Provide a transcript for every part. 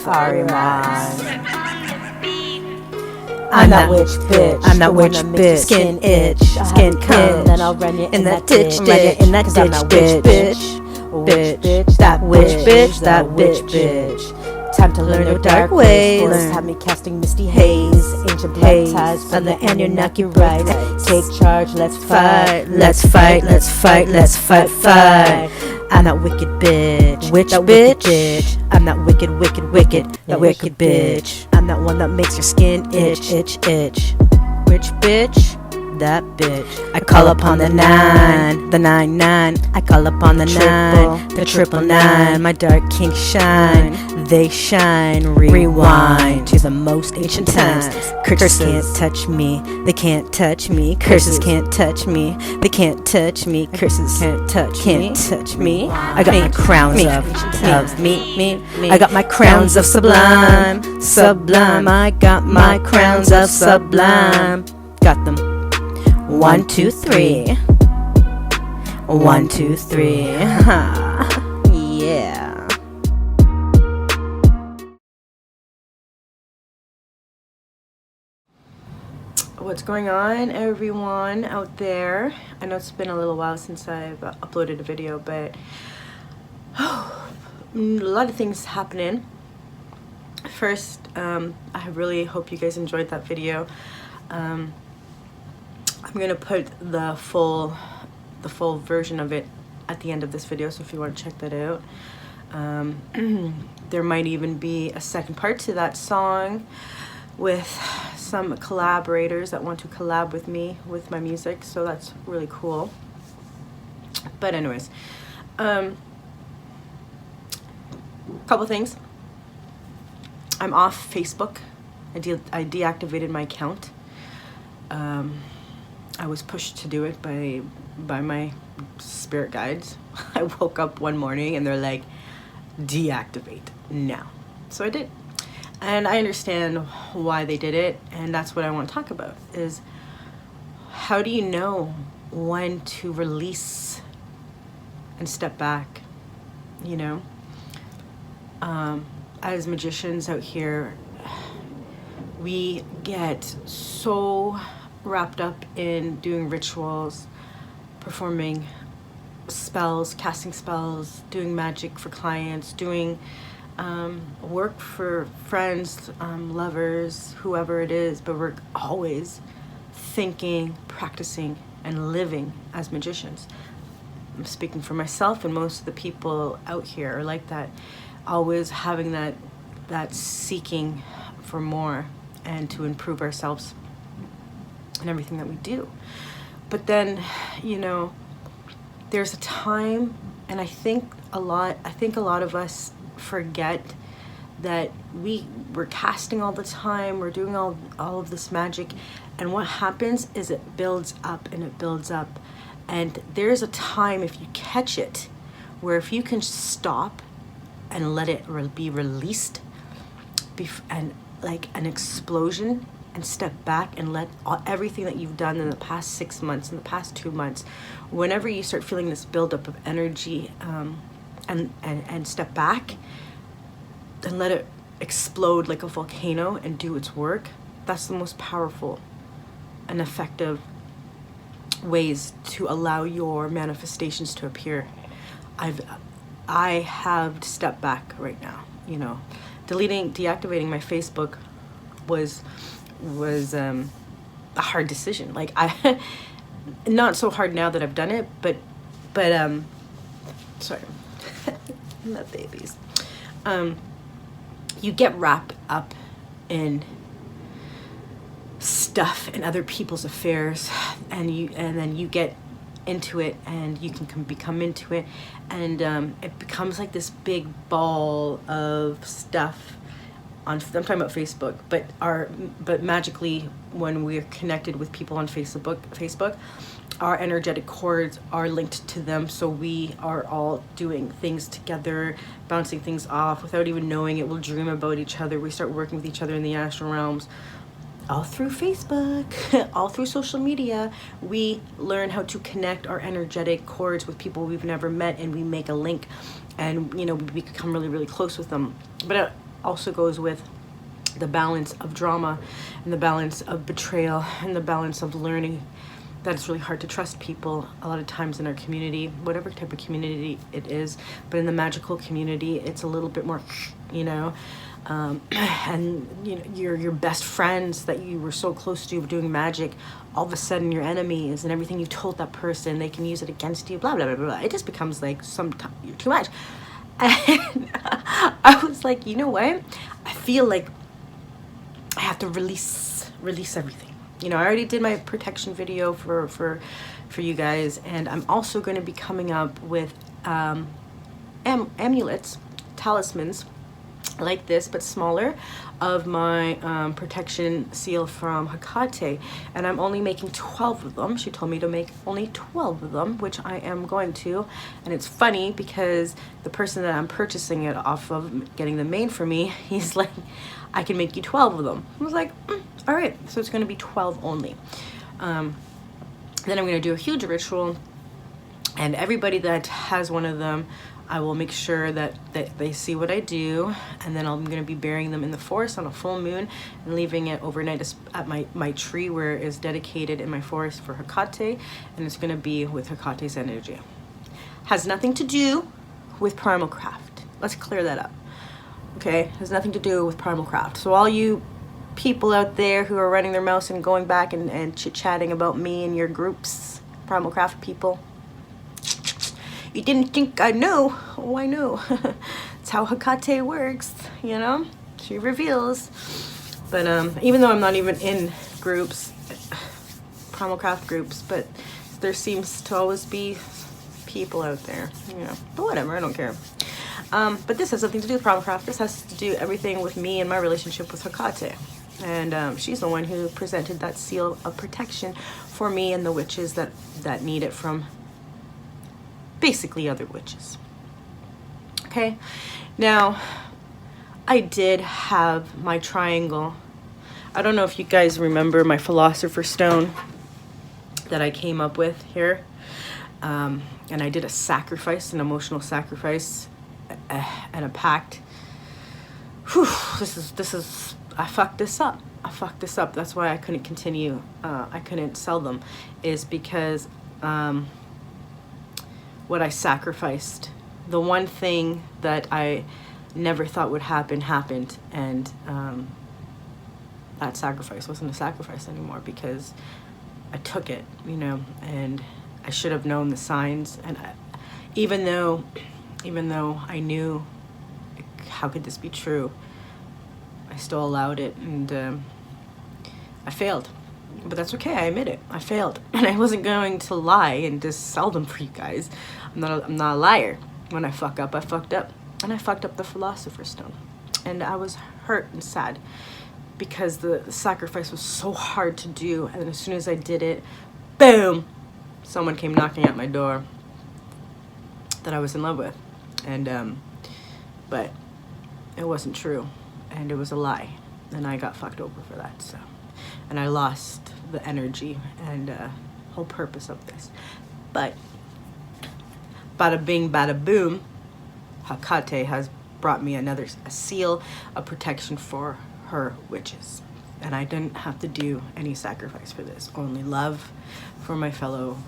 Ariman. I'm that witch bitch. I'm that witch bitch. Skin itch, Skin come, then I'll run you in that ditch. Run you in that ditch, bitch. Bitch, that witch bitch, that witch bitch. Time to learn your dark ways. Have me casting misty haze, ancient blood ties from the Anunnaki rites. Take charge, let's fight, Let's fight, let's fight, let's fight, fight. I'm that wicked bitch, That wicked bitch. I'm that wicked, That wicked bitch. I'm that one that makes your skin itch. Rich bitch, that bitch. I call upon the 9, the 9. I call upon the 9, the 999. My dark kinks shine, they shine. Rewind to the most ancient times. Curses can't touch me, they can't touch me. Curses can't touch me, they can't touch me. Curses can't touch me. I got my crowns of me. I got my crowns of sublime. I got my crowns of sublime. Got them. 1, 2, 3. 1, 2, 3. Yeah. What's going on, everyone out there? I know it's been a little while since I've uploaded a video, but a lot of things happening. First, I really hope you guys enjoyed that video. I'm gonna put the full version of it at the end of this video, so if you want to check that out. There might even be a second part to that song with some collaborators that want to collab with me with my music, so that's really cool. But anyways, couple things. I'm off Facebook. I deactivated my account. I was pushed to do it by my spirit guides. I woke up one morning and they're like, deactivate now. So I did. And I understand why they did it, and that's what I want to talk about, is how do you know when to release and step back, you know? As magicians out here, we get so wrapped up in doing rituals, performing spells, casting spells, doing magic for clients, doing work for friends, lovers, whoever it is, but we're always thinking, practicing, and living as magicians. I'm speaking for myself, and most of the people out here are like that, always having that seeking for more and to improve ourselves and everything that we do. But then, you know, there's a time, and I think a lot of us forget that we're casting all the time, we're doing all of this magic, and what happens is it builds up and it builds up. And there's a time, if you catch it, where if you can stop and let it be released, and like an explosion, and step back and let everything that you've done in the past 6 months, in the past 2 months, whenever you start feeling this buildup of energy, and step back and let it explode like a volcano and do its work, that's the most powerful and effective ways to allow your manifestations to appear. I have stepped back right now, you know. Deactivating my Facebook was a hard decision. Like, not so hard now that I've done it, but sorry, not babies. You get wrapped up in stuff and other people's affairs, and then you get into it, and you can become into it, and it becomes like this big ball of stuff. I'm talking about Facebook, but magically, when we're connected with people on Facebook, our energetic cords are linked to them, so we are all doing things together, bouncing things off without even knowing it. We'll dream about each other. We start working with each other in the astral realms. All through Facebook, all through social media, we learn how to connect our energetic cords with people we've never met, and we make a link, and you know, we become really, really close with them. But also goes with the balance of drama and the balance of betrayal and the balance of learning that it's really hard to trust people a lot of times in our community, whatever type of community it is. But in the magical community, it's a little bit more, you know, and you know, your best friends that you were so close to doing magic, all of a sudden your enemies, and everything you told that person, they can use it against you, blah, blah, blah, blah. It just becomes like you're too much. And I was like, you know what? I feel like I have to release everything. You know, I already did my protection video for you guys, and I'm also going to be coming up with amulets, talismans like this, but smaller, of my protection seal from Hecate, and I'm only making 12 of them. She told me to make only 12 of them, which I am going to. And it's funny because the person that I'm purchasing it off of, getting them made for me, he's like, I can make you 12 of them. I was like, all right, so it's going to be 12 only. Then I'm going to do a huge ritual, and everybody that has one of them, I will make sure that they see what I do, and then I'm going to be burying them in the forest on a full moon and leaving it overnight at my tree where it is dedicated in my forest for Hecate, and it's going to be with Hecate's energy. Has nothing to do with primal craft. Let's clear that up. Okay, has nothing to do with primal craft. So all you people out there who are running their mouths and going back and chit-chatting about me and your groups, primal craft people, you didn't think I know. Oh, I know. It's how Hecate works, you know? She reveals. But even though I'm not even in groups, primal craft groups, but there seems to always be people out there, you know. But whatever, I don't care. But this has nothing to do with primal craft. This has to do everything with me and my relationship with Hecate. And she's the one who presented that seal of protection for me and the witches that need it from basically other witches. Okay, now I did have my triangle. I don't know if you guys remember my philosopher's stone that I came up with here, and I did a sacrifice, an emotional sacrifice, and a pact. Whew, this is I fucked this up. That's why I couldn't continue. I couldn't sell them, is because what I sacrificed, the one thing that I never thought would happen, happened, and that sacrifice wasn't a sacrifice anymore because I took it, you know, and I should have known the signs. And even though I knew, how could this be true, I still allowed it, and I failed. But that's okay, I admit it, I failed. And I wasn't going to lie and just sell them for you guys. I'm not a liar. When I fuck up, I fucked up. And I fucked up the philosopher's stone. And I was hurt and sad because the sacrifice was so hard to do. And as soon as I did it, boom, someone came knocking at my door that I was in love with. And but it wasn't true, and it was a lie, and I got fucked over for that. So, and I lost the energy and whole purpose of this. But bada bing, bada boom, Hecate has brought me a seal of protection for her witches, and I didn't have to do any sacrifice for this. Only love for my fellow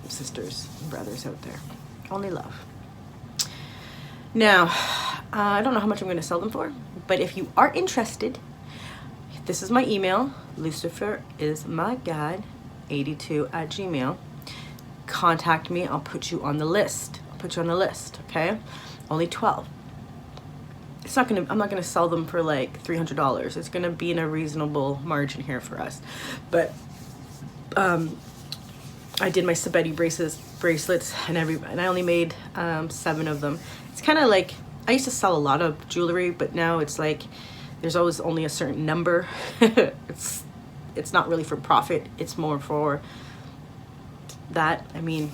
sisters and brothers out there. Only love. Now, I don't know how much I'm going to sell them for, but if you are interested, this is my email, luciferismygod82@gmail. Contact me. I'll put you on the list. Okay? Only 12. I'm not gonna sell them for like $300. It's gonna be in a reasonable margin here for us. But I did my Sabeti bracelets and I only made 7 of them. It's kind of like, I used to sell a lot of jewelry, but now it's like there's always only a certain number. It's not really for profit. It's more for that. I mean,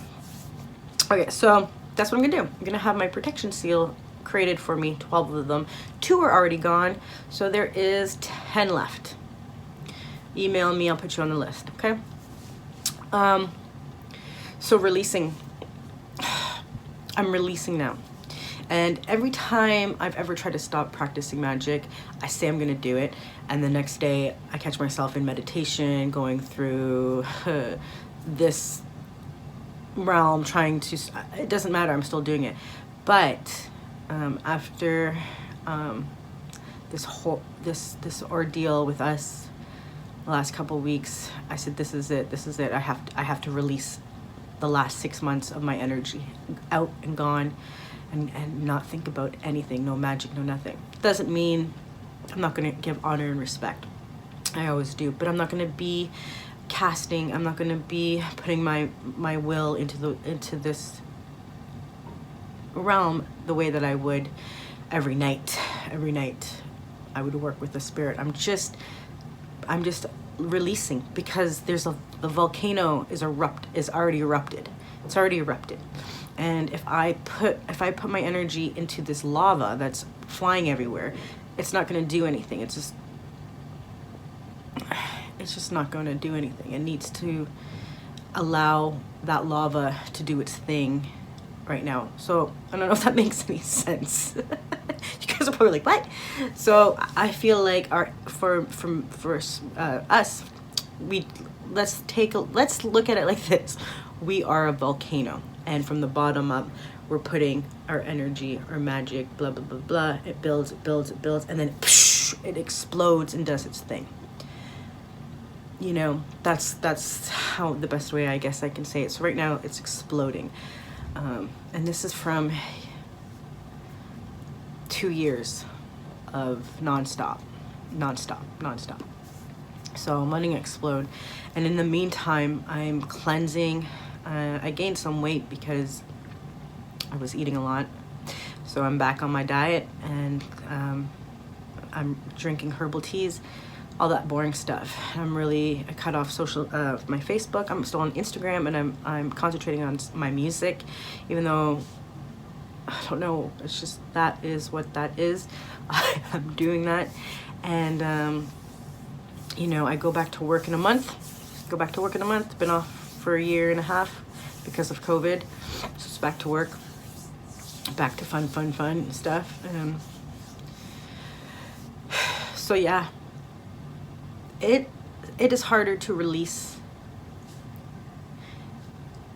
okay, so that's what I'm gonna do. I'm gonna have my protection seal created for me, 12 of them. 2 are already gone, so there is 10 left. Email me, I'll put you on the list, okay? So releasing. I'm releasing now. And every time I've ever tried to stop practicing magic, I say I'm gonna do it, and the next day I catch myself in meditation, going through this realm, trying to, it doesn't matter, I'm still doing it. But after this ordeal with us the last couple of weeks, I said, this is it. I have to release the last 6 months of my energy out and gone, and not think about anything, no magic, no nothing. Doesn't mean I'm not going to give honor and respect. I always do, but I'm not going to be casting, I'm not going to be putting my will into this realm the way that I would every night. Every night I would work with the spirit. I'm just releasing, because there's the volcano is already erupted. It's already erupted. And if I put my energy into this lava that's flying everywhere, it's not going to do anything. It's just not going to do anything. It needs to allow that lava to do its thing right now. So I don't know if that makes any sense. You guys are probably like, what? So I feel like for us, let's look at it like this. We are a volcano, and from the bottom up, we're putting our energy, our magic, blah, blah, blah, blah. It builds, and then it explodes and does its thing. You know, that's how the best way I guess I can say it. So right now it's exploding. And this is from 2 years of nonstop. So I'm letting it explode. And in the meantime, I'm cleansing. I gained some weight because I was eating a lot. So I'm back on my diet, and I'm drinking herbal teas, all that boring stuff. I cut off my Facebook. I'm still on Instagram, and I'm concentrating on my music, even though I don't know, it's just, that is what that is. I'm doing that. And you know, I go back to work in a month. Been off for 1.5 years because of COVID. So it's back to work, back to fun stuff. So yeah, it is harder to release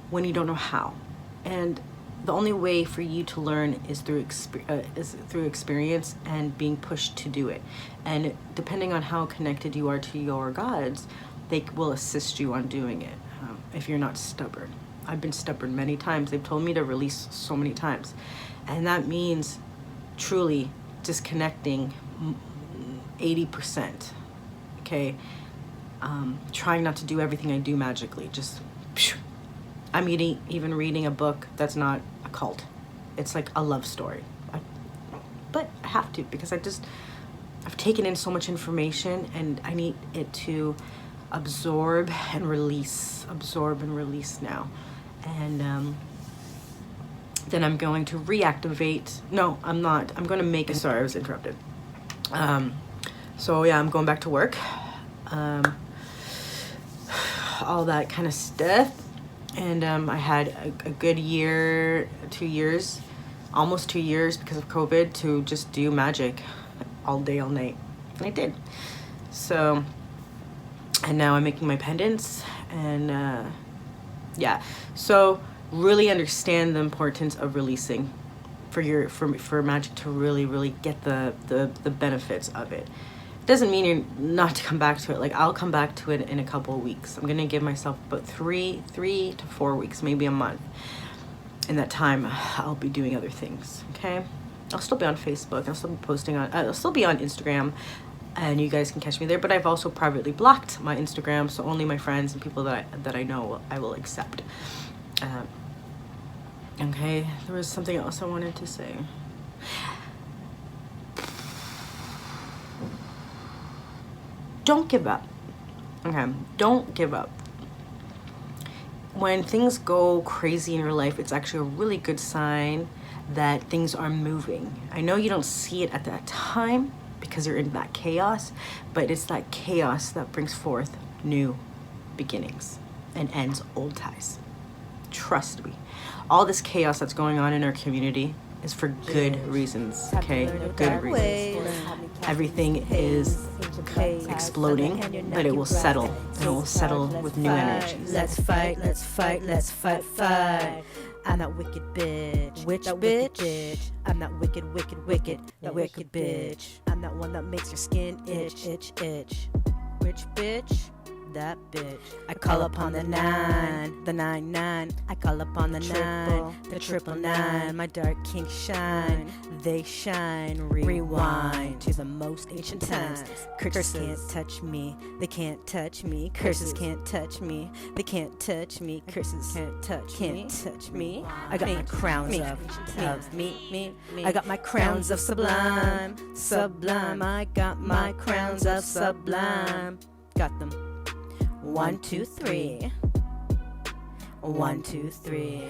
when you don't know how. And the only way for you to learn is through experience and being pushed to do it. And depending on how connected you are to your gods, they will assist you on doing it, if you're not stubborn. I've been stubborn many times. They've told me to release so many times. And that means truly disconnecting 80%, okay? Trying not to do everything I do magically. Just, I'm even reading a book that's not a cult. It's like a love story. But I have to, because I've taken in so much information, and I need it to absorb and release now. And then I'm going to reactivate. No, I'm not. I'm going to make it. Sorry, I was interrupted. So yeah, I'm going back to work. All that kind of stuff. And I had a good year, 2 years, almost 2 years because of COVID, to just do magic all day, all night. And I did. So, and now I'm making my pendants, and yeah. So really understand the importance of releasing for magic to really get the benefits of it. Doesn't mean you're not to come back to it. Like, I'll come back to it in a couple of weeks. I'm gonna give myself about three to 4 weeks, maybe a month. In that time, I'll be doing other things. Okay, I'll still be on Facebook. I'll still be posting on. I'll still be on Instagram, and you guys can catch me there. But I've also privately blocked my Instagram, so only my friends and people that I know I will accept. Okay, there was something else I wanted to say. Don't give up. Okay, don't give up. When things go crazy in your life, it's actually a really good sign that things are moving. I know you don't see it at that time because you're in that chaos, but it's that chaos that brings forth new beginnings and ends old ties. Trust me. All this chaos that's going on in our community is for good reasons, okay? Good reasons. Everything is exploding, but it will settle. And it will settle with new energies. Let's fight, let's fight, let's fight, fight. I'm that wicked bitch. Which bitch? I'm that wicked, wicked, wicked, that wicked bitch. I'm that one that makes your skin itch, itch, itch. Which bitch? That bitch. I call upon the 9, the 9. I call upon the 9, the 999. My dark kinks shine, they shine. Rewind to the most ancient times. Curses can't touch me, they can't touch me. Curses can't touch me, they can't touch me. Curses can't touch me. I got my crowns of me. I got my crowns of sublime. I got my crowns of sublime. Got them. 1, 2, 3. 1, 2, 3.